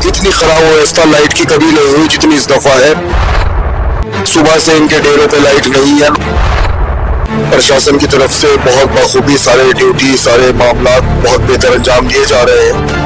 इतनी खराब व्यवस्था लाइट की कभी नहीं हुई जितनी इस दफा है। सुबह से इनके डेरों पे लाइट नहीं है। प्रशासन की तरफ से बहुत बखूबी सारे ड्यूटी, सारे मामला बहुत बेहतर अंजाम दिए जा रहे हैं।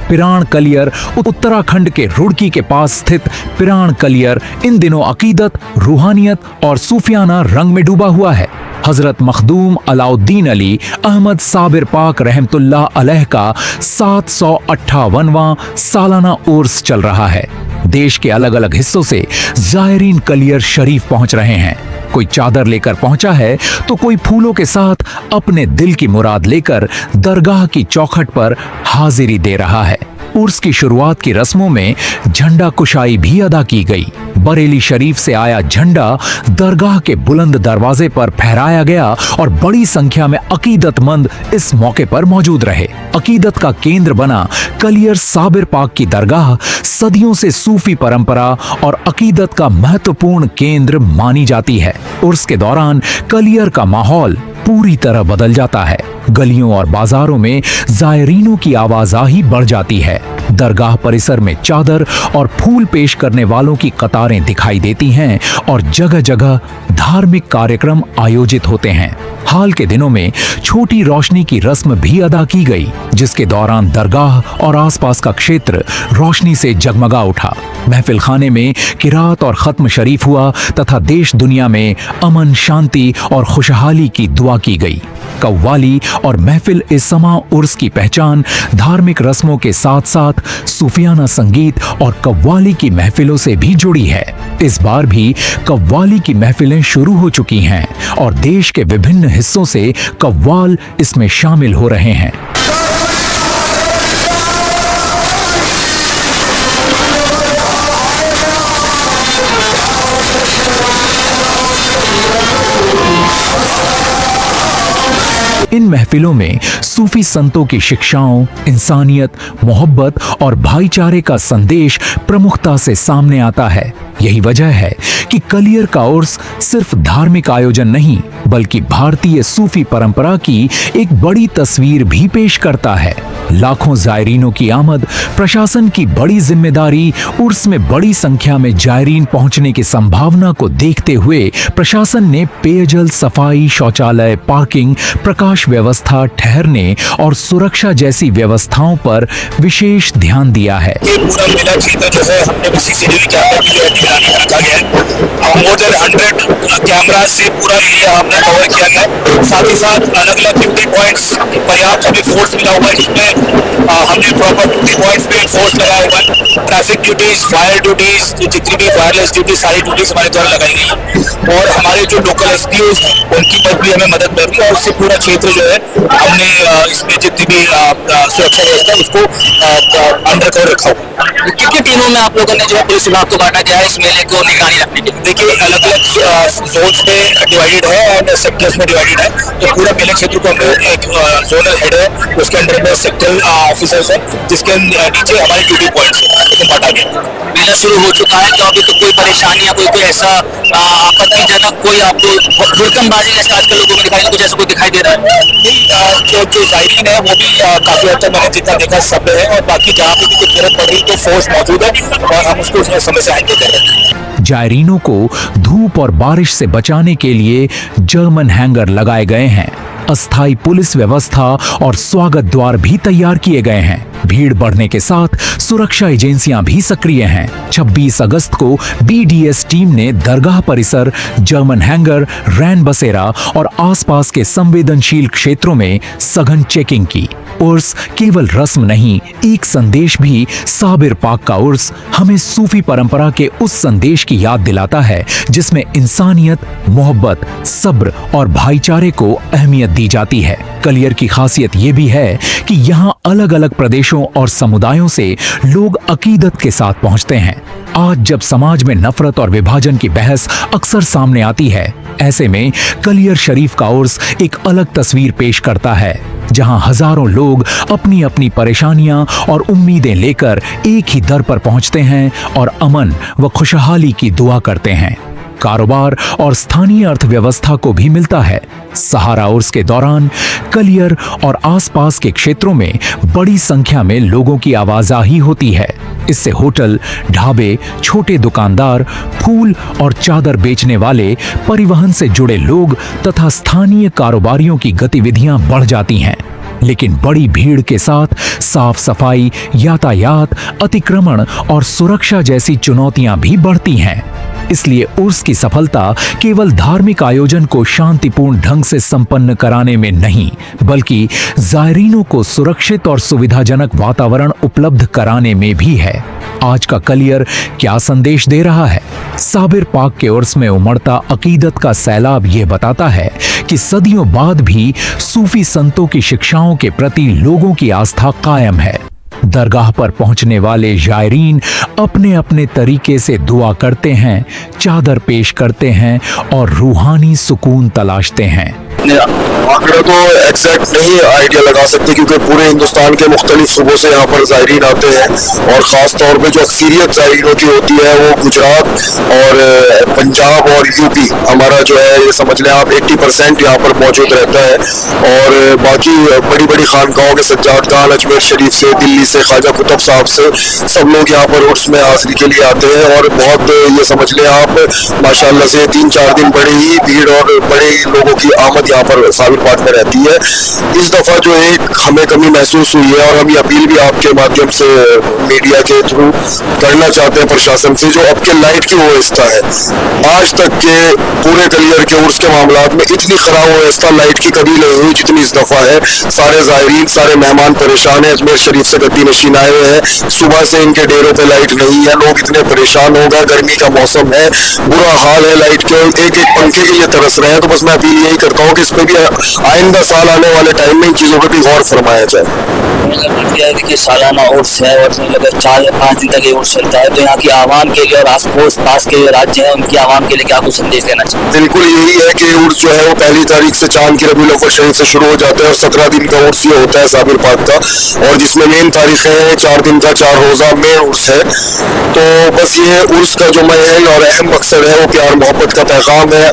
पिराण कलियर उत्तराखंड के रुड़की के पास स्थित पिराण कलियर इन दिनों अकीदत, रूहानियत और सूफियाना रंग में डूबा हुआ है। हजरत मखदूम अलाउद्दीन अली अहमद साबिर पाक रहमतुल्लाह अलैह का 758वां सालाना उर्स चल रहा है। देश के अलग अलग हिस्सों से जायरीन कलियर शरीफ पहुंच रहे हैं। कोई चादर लेकर पहुंचा है तो कोई फूलों के साथ अपने दिल की मुराद लेकर दरगाह की चौखट पर हाजिरी दे रहा है। उर्स की शुरुआत की रस्मों में झंडा कुशाई भी अदा की गई। बरेली शरीफ से आया झंडा दरगाह के बुलंद दरवाजे पर फहराया गया और बड़ी संख्या में अकीदतमंद इस मौके पर मौजूद रहे। अकीदत का केंद्र बना कलियर साबिर पाक की दरगाह सदियों से सूफी परंपरा और अकीदत का महत्वपूर्ण केंद्र मानी जाती है। उर्स के दौरान कलियर का माहौल पूरी तरह बदल जाता है। गलियों और बाजारों में जायरीनों की आवाजाही बढ़ जाती है। दरगाह परिसर में चादर और फूल पेश करने वालों की कतारें दिखाई देती हैं और जगह जगह धार्मिक कार्यक्रम आयोजित होते हैं। हाल के दिनों में छोटी रोशनी की रस्म भी अदा की गई, जिसके दौरान दरगाह और आसपास का क्षेत्र रोशनी से जगमगा उठा। महफिल खाने में किरात और खत्म शरीफ हुआ तथा देश दुनिया में अमन, शांति और खुशहाली की दुआ की गई। कव्वाली और महफिल इस समा उर्स की पहचान धार्मिक रस्मों के साथ साथ सूफियाना संगीत और कव्वाली की महफिलों से भी जुड़ी है। इस बार भी कव्वाली की महफिलें शुरू हो चुकी हैं और देश के विभिन्न हिस्सों से कव्वाल इसमें शामिल हो रहे हैं। इन महफिलों में सूफी संतों की शिक्षाओं, इंसानियत, मोहब्बत और भाईचारे का संदेश प्रमुखता से सामने आता है। यही वजह है कि कलियर का उर्स सिर्फ धार्मिक आयोजन नहीं बल्कि भारतीय सूफी परंपरा की एक बड़ी तस्वीर भी पेश करता है। लाखों जायरीनों की आमद, प्रशासन की बड़ी जिम्मेदारी, उर्स में बड़ी संख्या में जायरीन पहुंचने की संभावना को देखते हुए प्रशासन ने पेयजल, सफाई, शौचालय, पार्किंग, प्रकाश व्यवस्था, ठहरने और सुरक्षा जैसी व्यवस्थाओं पर विशेष ध्यान दिया है। ये पूरा मेला क्षेत्र जो है हमने भी सीसीटीवी कैमरा की निगरानी में रखा गया है। मोर देन 100 कैमरा से पूरा एरिया हमने कवर किया गया। साथ ही साथ अलग अलग ड्यूटी पॉइंट्स पर्याप्त हमें फोर्स मिला हुआ है, जिसमें हमने प्रॉपर ड्यूटी पॉइंट्स पे फोर्स लगाया हुआ है। ट्रैफिक ड्यूटीज, फायर ड्यूटीज, जितनी भी वायरलेस ड्यूटी, सारी ड्यूटीज हमारे द्वारा लगाई गई है और हमारे जो लोकल एसपीओज हैं उनकी मदद भी हमें मदद मिल रही है और उससे पूरा क्षेत्र जो है हमने इसमें जितनी भी सुरक्षा व्यवस्था उसको अंडर कवर रखा हुआ है। कितनी टीमों में आप लोगों ने जो है पुलिस विभाग को बांटा गया है इस मेले को निगरानी रखने के लिए? देखिए, अलग अलग जोन्स में डिवाइडेड है और सेक्टर्स में डिवाइडेड है। तो पूरा मेले क्षेत्र को हमने एक जोनल हेड है, उसके अंडर में सेक्टर ऑफिसर्स है, जिसके नीचे हमारे ड्यूटी पॉइंट्स है, बांटा गया। मेला शुरू हो चुका है तो अभी तो कोई परेशानी या कोई ऐसा आपत्तिजनक कोई आपको हुड़कंबाजी जैसे आजकल लोगों में दिखाई कुछ ऐसा कोई दिखाई दे रहा है? जो जायरीन है वो भी काफी हद तक मैंने जितना देखा सब है और बाकी जहाँ पे भी कुछ जरूरत पड़ रही तो फोर्स मौजूद है और हम उसको समय से हैंडल कर रहे हैं। जायरीनों को धूप और बारिश से बचाने के लिए जर्मन हैंगर लगाए गए हैं। अस्थायी पुलिस व्यवस्था और स्वागत द्वार भी तैयार किए गए हैं। भीड़ बढ़ने के साथ सुरक्षा एजेंसियां भी सक्रिय हैं। 26 अगस्त को बीडीएस टीम ने दरगाह परिसर, जर्मन हैंगर, रैन बसेरा और आसपास के संवेदनशील क्षेत्रों में सघन चेकिंग की। उर्स केवल रस्म नहीं, एक संदेश भी। साबिर पाक का उर्स हमें सूफी परंपरा के उस संदेश की याद दिलाता है जिसमें इंसानियत, मोहब्बत, सब्र और भाईचारे को अहमियत दी जाती है। कलियर की खासियत यह भी है कि यहाँ अलग अलग प्रदेशों और समुदायों से लोग अकीदत के साथ पहुंचते हैं। आज जब समाज में नफरत और विभाजन की बहस अक्सर सामने आती है, ऐसे में कलियर शरीफ का उर्स एक अलग तस्वीर पेश करता है, जहां हजारों लोग अपनी अपनी परेशानियां और उम्मीदें लेकर एक ही दर पर पहुंचते हैं और अमन व खुशहाली की दुआ करते हैं। कारोबार और स्थानीय अर्थव्यवस्था को भी मिलता है। सहारा उर्स के दौरान कलियर और आसपास के क्षेत्रों में बड़ी संख्या में लोगों की आवाजाही होती है। इससे होटल, ढाबे, छोटे दुकानदार, फूल और चादर बेचने वाले, परिवहन से जुड़े लोग तथा स्थानीय कारोबारियों की गतिविधियां बढ़ जाती हैं। लेकिन बड़ी भीड़ के साथ साफ सफाई, यातायात, अतिक्रमण और सुरक्षा जैसी चुनौतियां भी बढ़ती हैं। इसलिए उर्स की सफलता केवल धार्मिक आयोजन को शांतिपूर्ण ढंग से संपन्न कराने में नहीं, बल्कि जायरीनों को सुरक्षित और सुविधाजनक वातावरण उपलब्ध कराने में भी है। आज का कलियर क्या संदेश दे रहा है? साबिर पाक के उर्स में उमड़ता अकीदत का सैलाब यह बताता है कि सदियों बाद भी सूफी संतों की शिक्षाओं के प्रति लोगों की आस्था कायम है। दरगाह पर पहुंचने वाले जायरीन अपने अपने तरीके से दुआ करते हैं, चादर पेश करते हैं और रूहानी सुकून तलाशते हैं। आंकड़ा तो एग्जैक्ट नहीं आइडिया लगा सकते, क्योंकि पूरे हिंदुस्तान के मुख्तलिफ सूबों से यहाँ पर ज़ायरीन आते हैं, और ख़ास तौर पे जो अक्सरियत ज़ायरीनों की होती है वो गुजरात और पंजाब और यूपी, हमारा जो है ये समझ लें आप 80% यहाँ पर मौजूद रहता है। और बाकी बड़ी बड़ी खानकाहों के सज्जाद खान, अजमेर शरीफ से, दिल्ली से, ख्वाजा कुतुब साहब से, सब लोग यहाँ पर उर्स में हाज़िरी के लिए आते हैं। और बहुत ये समझ लें आप माशाल्लाह से 3-4 दिन बड़े ही भीड़ और बड़े ही लोगों की आमद यहाँ पर साबिर पाक में रहती है। इस दफा जो एक हमें कमी महसूस हुई है, और हम ये अपील भी आपके माध्यम से मीडिया के थ्रू करना चाहते हैं प्रशासन से, जो अब के लाइट की व्यवस्था है, आज तक के पूरे कलियर के उर्स के मामलात में इतनी खराब व्यवस्था लाइट की कभी नहीं हुई जितनी इस दफा है। सारे ज़ायरीन, सारे मेहमान परेशान हैं। अजमेर शरीफ से गद्दी नशीन आए हुए हैं, सुबह से इनके डेरों पे लाइट नहीं है, लोग इतने परेशान हो गए, गर्मी का मौसम है, बुरा हाल है लाइट के, एक एक पंखे के लिए तरस रहे हैं। तो बस मैं अपील यही करता हूँ कि इस पे भी आइंदा साल आने वाले टाइम में इन चीज़ों पर भी गौर फरमाया जाए। देखिए सालाना उर्स है और लगभग 4 या 5 दिन तक ये उर्स चलता है, तो यहाँ की आवाम के लिए और आस पास के राज्य हैं उनकी आवाम के लिए क्या कुछ संदेश देना चाहिए? बिल्कुल यही है कि उर्स जो है वो 1 तारीख से चांद की रबीउल अव्वल शरीफ से शुरू हो जाता है, और 17 दिन का उर्स ये होता है साबिर पाक का, और जिसमें मेन तारीखें हैं 4 दिन का 4 रोज़ा मेन उर्स है। तो बस ये उर्स का जो महल और अहम मकसद है वो प्यार मोहब्बत का पैगाम है,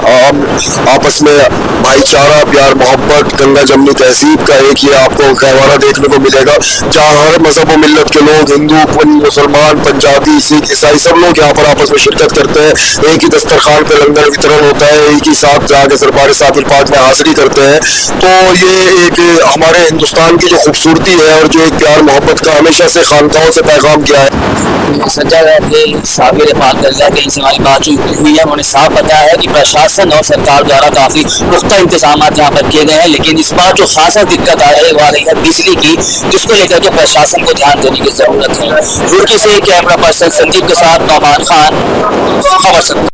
आपस में भाईचारा, प्यार मोहब्बत, गंगा जमनी तहजीब का एक ये आपको गहवारा देखने को मिलेगा, जहाँ हर मजहब व मिल्लत के लोग, हिंदू, मुसलमान, पंजाबी, सिख, ईसाई, सब लोग यहाँ पर आपस में शिरकत करते हैं। एक ही दस्तरखान पे लंगर वितरण होता है, एक ही साथ जाके सरबार साबिर पाक में हाजिरी करते हैं। तो ये एक हमारे हिंदुस्तान की जो खूबसूरती है और जो एक प्यार मोहब्बत का हमेशा से खानकाहों से पैगाम किया है। सज्जाद साबिर पाक कहीं से हमारी बातचीत हुई है, उन्होंने साफ बताया है कि प्रशासन और सरकार द्वारा काफी पुख्ता इंतजाम यहाँ पर किए गए हैं, लेकिन इस बार जो खासा दिक्कत आ रही है बिजली की, जिसको लेकर के प्रशासन को ध्यान देने की जरूरत है। रुड़की से कैमरा पर्सन संदीप के साथ नौमान खान, खबर सकते।